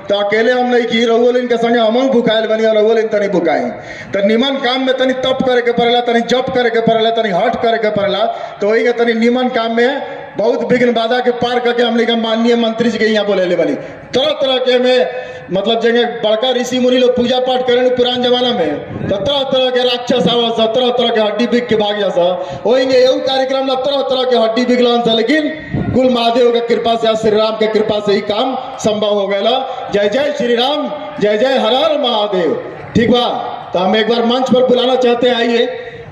तो अकेले हम नहीं की रहुओ इनके संगे हम भुकायल बनी और रहुओ तनी भुकाई तो निमन काम में तनी तप करे के पड़ेला, तनी जप करे के पड़ेला, तनी हट करे के पड़ेला। तो वही के तनी निमन काम में बहुत विघ्न बाधा के पार करके हमने का माननीय मंत्री जी के यहाँ बोले बनी तरह तरह के में मतलब जगह बड़का ऋषि मुनि लोग पूजा पाठ करें पुरान जमाना में तो तरह तरह के राक्षस आवस, तरह तरह के हड्डी बिक के भाग जा। वही एवं कार्यक्रम में तरह तरह के हड्डी बिकलन सा, लेकिन कुल महादेव के कृपा से, श्री राम के कृपा से ही काम संभव हो गया। जय जय श्री राम, जय जय हर हर महादेव। ठीक बा, तो हम एक बार मंच पर बुलाना चाहते हैं, आइए।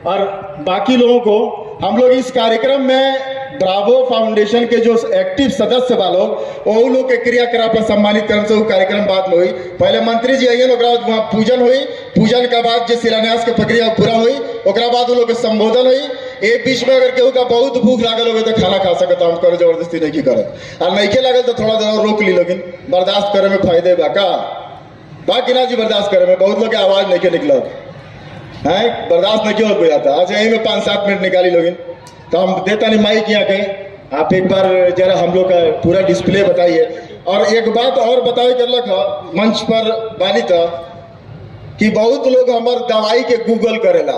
और बाकी लोगों को हम लोग इस कार्यक्रम में ब्रावो फाउंडेशन के जो एक्टिव सदस्य वालों वो लोग के क्रियाकलाप पर सम्मानित करने से वो कार्यक्रम बाद में हुई। पहले मंत्री जी आइए, वहाँ पूजन हुई, पूजन के बाद जो शिलान्यास के प्रक्रिया पूरा हुई, ओकरा बाद वो लोग के संबोधन हुई। एक बीच में अगर केहू का बहुत भूख लागल हो तो खाना खा सकता, हम करो जबरदस्ती नहीं की करे, और नहीं के लागल तो थोड़ा देर रोक ली, लेकिन बर्दाश्त करे में फायदे बा का बाकी ना जी, बर्दाश्त करे में बहुत लोग के आवाज नहीं के निकल है, बर्दाश्त नहीं क्यों हो जाता। आज यहीं में 5-7 मिनट निकाली लोगिन, तो हम देता नहीं माइक यहाँ कहीं, आप एक बार जरा हम लोग का पूरा डिस्प्ले बताइए। और एक बात और बताए कर मंच पर बानी था कि बहुत लोग हमार दवाई के गूगल करेला,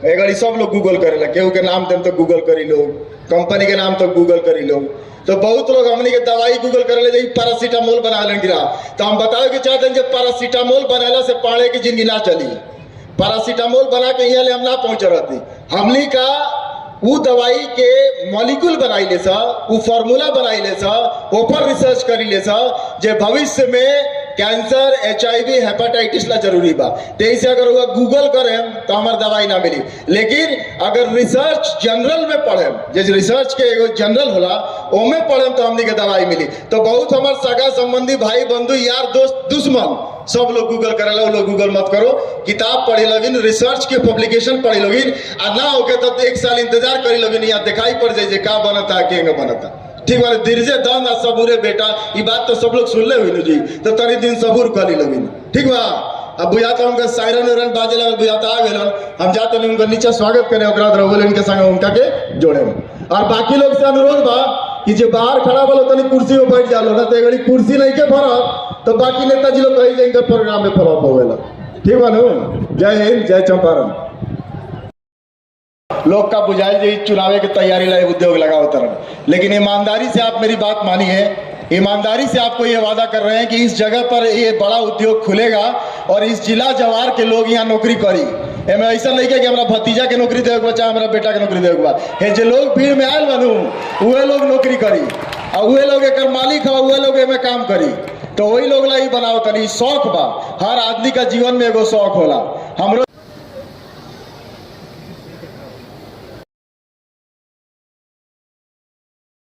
अगर सब लोग गूगल करेला, केहू के नाम देम तो गूगल करी लोग, कंपनी के नाम तो गूगल करी लोग, तो बहुत लोग हमने के दवाई गूगल करेले जैसे पैरासीटामोल बना लें गिरा। तो हम बताए कि चाहते हैं जब पैरासीटामोल बनाला से पाड़े की जिंदगी ना चली, पैरासीटामोल बना के यहाँ ले हम ना पहुंच रहती, हमली का वो दवाई के मॉलिक्यूल बनाई ले सा, वो फार्मूला बनाई ले सा, ऊपर रिसर्च करी ले सा, जे भविष्य में कैंसर, HIV, हेपेटाइटिस ला जरूरी बा। तेईसे अगर वो गूगल करें तो हमार दवाई ना मिली, लेकिन अगर रिसर्च जनरल में पढ़े, जैसे रिसर्च के एगो जनरल होला ओमे पढ़े तो हमनी के दवाई मिली। तो बहुत हमार सगा संबंधी, भाई बंधु, यार दोस्त, दुश्मन सब लोग गूगल करेला, वो लोग गूगल मत करो, किताब पढ़े लगिन, रिसर्च के पब्लिकेशन पढ़े लगिन, और ना होके तो 1 साल इंतजार करे लगिन, यहाँ दिखाई पड़ जाए का बनता केंगे बनता। ठीक बात, धीरजे दम आ सबूरे बेटा, ये बात तो सब लोग सुन ले हुई जी, तो तनी दिन सबूर कर ली लगिन। ठीक बा, अब बुझाता उनका सायरन उरन बाजे लगा, बुझाता आ गए, हम जाते नहीं उनका नीचे स्वागत करें, उनके संग उनका के जोड़े। और बाकी लोग से अनुरोध बा कि जो बाहर खड़ा बोलो तनी कुर्सी में बैठ जालो ना, तो कुर्सी नहीं के भरत तो बाकी नेताजी लोग कही जाएंगे प्रोग्राम में फॉलो होगा। ठीक बा नु, जय हिंद, जय चंपारण। लोग का बुझाइल जी चुनावे की तैयारी ला उद्योग लगाओ तरह, लेकिन ईमानदारी से आप मेरी बात मानिए, ईमानदारी से आपको ये वादा कर रहे हैं कि इस जगह पर ये बड़ा उद्योग खुलेगा और इस जिला जवार के लोग यहाँ नौकरी करी। एमे ऐसा नहीं कि हमारा भतीजा के नौकरी देवे बच्चा, हमारा बेटा के नौकरी देवे बा, जो लोग भीड़ में आयल बनू वह लोग नौकरी करी, और वह लोग एक मालिक हो, वह लोग एमे काम करी। तो वही लोग ला ही बनाओ तनी शौक बा, हर आदमी का जीवन में एगो शौक होला। हमरो